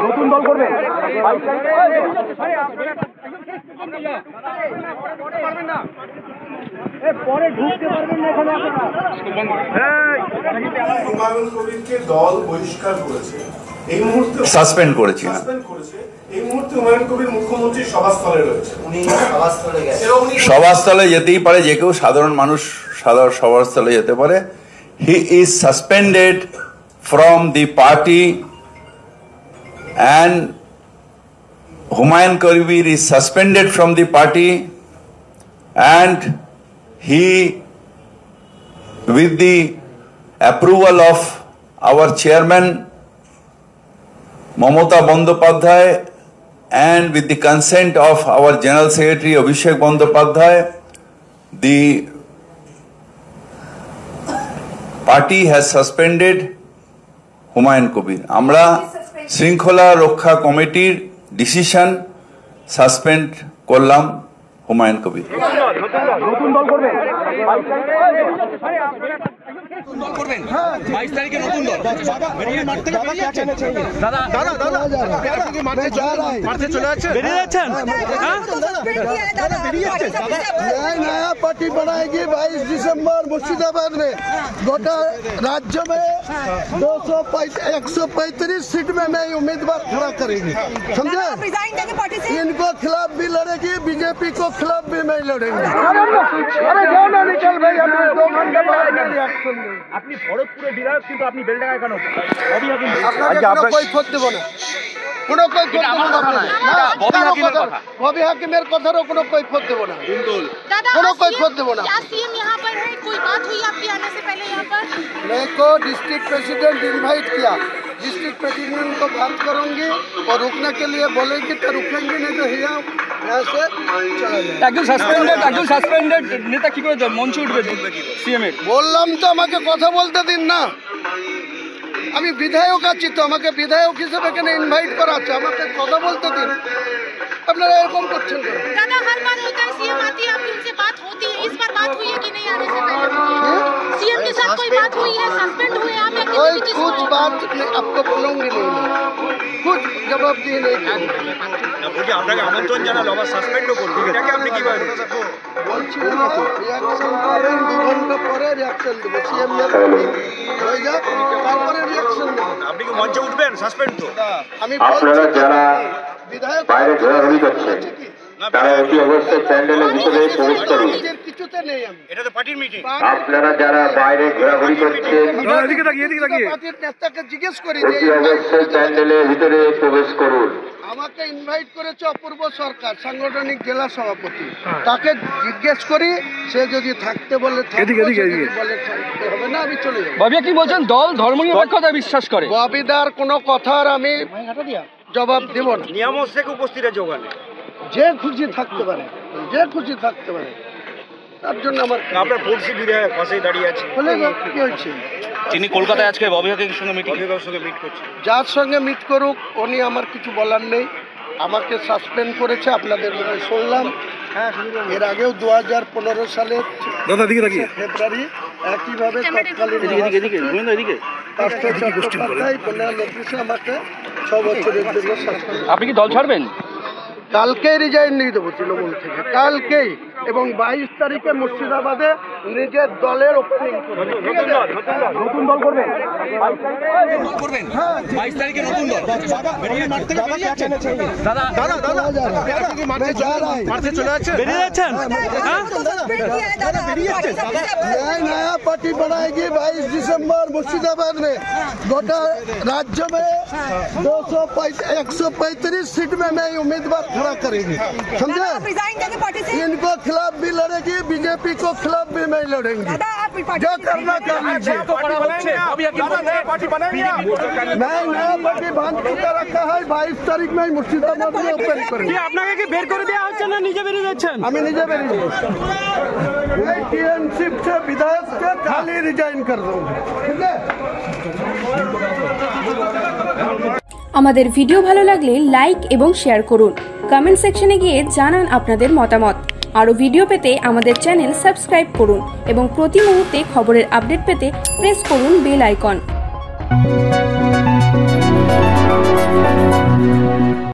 নতুন দল করবে। হুমায়ুন কবিরকে দল বহিষ্কার করেছে, এই মুহূর্তে সাসপেন্ড করেছে। এই মুহূর্তে হুমায়ুন কবির মুখ্যমন্ত্রী সভাস্থলে রয়েছে, উনি সভাস্থলে যেতেই পারে, যে কেউ সাধারণ মানুষ সাধারণ সভাস্থলে যেতে পারে। He is suspended from the party and Humayun Kabir is suspended from the party, and he, with the approval of our chairman Mamata Bandyopadhyay and with the consent of our General Secretary Abhishek Bandyopadhyay, the party has suspended Humayun Kabir. Amra শৃঙ্খলা রক্ষা কমিটির decision suspend করলাম হুমায়ুন কবির। নতুন দল করবে। 22 তারিখে নতুন দল মাঠ থেকে বেরিয়ে যাচ্ছেন। দাদা মাঠে চলে যাচ্ছেন, বেরিয়ে যাচ্ছেন। नया पार्टी बनाएगी 22 दिसंबर मुर्शिदाबाद में। गोटा राज्य में 135 सीट में नई उम्मीदवार खड़ा करेगी, समझे? इनको खिलाफ भी लड़ेगी, बीजेपी को खिलाफ भी मैं लड़ेंगे। আপনি ভরতপুরে বিধায়ক, কিন্তু আপনি বেলডাঙ্গায় কেন? কোনো ববি হাকিমের কথারও কোনো কৈফত দেব না, কোনো কৈফত দেব না। मैं को डिस्ट्रिक्ट प्रेसिडेंट इनवाइट किया, डिस्ट्रिक्ट प्रेसिडेंट को बात करूंगी और रुकने के लिए बोलेंगे तो रुकेंगे, नहीं तो यहाँ से चला जाए। একজন সাসপেন্ডেড নেতা কি করে মঞ্চে উঠবে সিএম এর? বললাম তো আমাকে কথা বলতে দিন না, আমি বিধায়ক আছি তো, আমাকে বিধায়ক হিসেবে এখানে ইনভাইট করা আছে, আমাকে কথা বলতে দিন। আপনারা এরকম করছেন কেন? दादा हर बार होता है सीएम आती है, आपकी उनसे बात होती है, इस बार बात हुई है कि नहीं आने से पहले? सीएम के साथ कोई बात हुई है? सस्पेंड हुए आप या कोई किसी कुछ बात नहीं, आपको बोलूंगी नहीं, कुछ जवाब दिए नहीं। বলছি আপনাকে আমন্ত্রণ জানালো, আবার সাসপেন্ডও করবে, এটাকে আপনি কিভাবে দেখছেন? বলছি রিয়াকশন করেন, 2 ঘন্টা পরে রিয়াকশন দেবো, সিএম হয়ে যাক তারপরে রিয়াকশন দেবো। আপনি কি মঞ্চে উঠবেন? সাসপেন্ড তো আমি আপনারা যারা বিধায়ক বাইরে ঘোরাঘুরি করছেন তারা অতি অবশ্যই প্যান্ডেলের ভিতরে প্রবেশ করুন। কিছুতে নেই, আমি এটা তো পার্টির মিটিং। আপনারা যারা বাইরে ঘোরাঘুরি করছেন পার্টির নেতাকে জিজ্ঞেস করি যে অতি অবশ্যই প্যান্ডেলের ভিতরে প্রবেশ করুন। আমাকে ইনভাইট করেছে অপূর্ব সরকার, সাংগঠনিক জেলা সভাপতি, তাকে জিজ্ঞেস করি, সে যদি থাকতে বলে বলে থাকতে হবে না, আমি চলে যাবো। বাবিয়া কি বলছেন? দল ধর্মনিরপেক্ষতা বিশ্বাস করে। ববিদার কোনো কথার আমি জবাব দেব না। নিয়ামক শেখ উপস্থিত আছে ওখানে, যে খুশি থাকতে পারে, যে খুশি থাকতে পারে, তার জন্য আমার আপনার পড়শি বিধায়ক পাশেই দাঁড়িয়ে আছে। বলে কি হয়েছে? তিনি কলকাতায় আজকে ববি হাকিমের সঙ্গে মিট করছেন। যার সঙ্গে মিট করুক, উনি আমার কিছু বলার নেই। আমাকে সাসপেন্ড করেছে, আপনাদের মুখে শুনলাম। এর আগেও 2015 সালের ফেব্রুয়ারি একইভাবে তৎকালীন নোটিশে আমাকে 6 বছরের জন্য সাসপেন্ড। আপনি কি দল ছাড়বেন? কালকেই রিজাইন নিয়ে দেবো তৃণমূল থেকে, কালকেই। এবং 22 তারিখে মুর্শিদাবাদে নিজের দলের ওপেনিং করবে। নতুন দল করবে। 22 তারিখে নতুন দল মাঠ থেকে বেরিয়ে যাচ্ছেন। দাদা মাঠে চলে যাচ্ছেন, বেরিয়ে যাচ্ছেন। नया पार्टी बनाएगी 22 दिसंबर मुर्शिदाबाद में। गोटा राज्य में 135 सीट में नई उम्मीदवार खड़ा करेगी, समझे? इनको खिलाफ भी लड़ेगी, बीजेपी को खिलाफ भी मैं लड़ेंगे। जो करना कर लीजिए। मैं नया पार्टी बांध के रखा है, 22 तारीख में मुर्शिदाबाद में ओपन करेंगे। আপনাকে কি বের করে দেওয়া হচ্ছে না নিজে বেরিয়ে যাচ্ছেন? আমি নিজে বেরিয়ে যাচ্ছি। टीएनशिप से विधायक के खाली रिजाइन कर दूंगा, ठीक है? আমাদের ভিডিও ভালো লাগলে লাইক এবং শেয়ার করুন। কমেন্ট সেকশনে গিয়ে জানান আপনাদের মতামত। আরও ভিডিও পেতে আমাদের চ্যানেল সাবস্ক্রাইব করুন এবং প্রতি মুহূর্তে খবরের আপডেট পেতে প্রেস করুন বেল আইকন।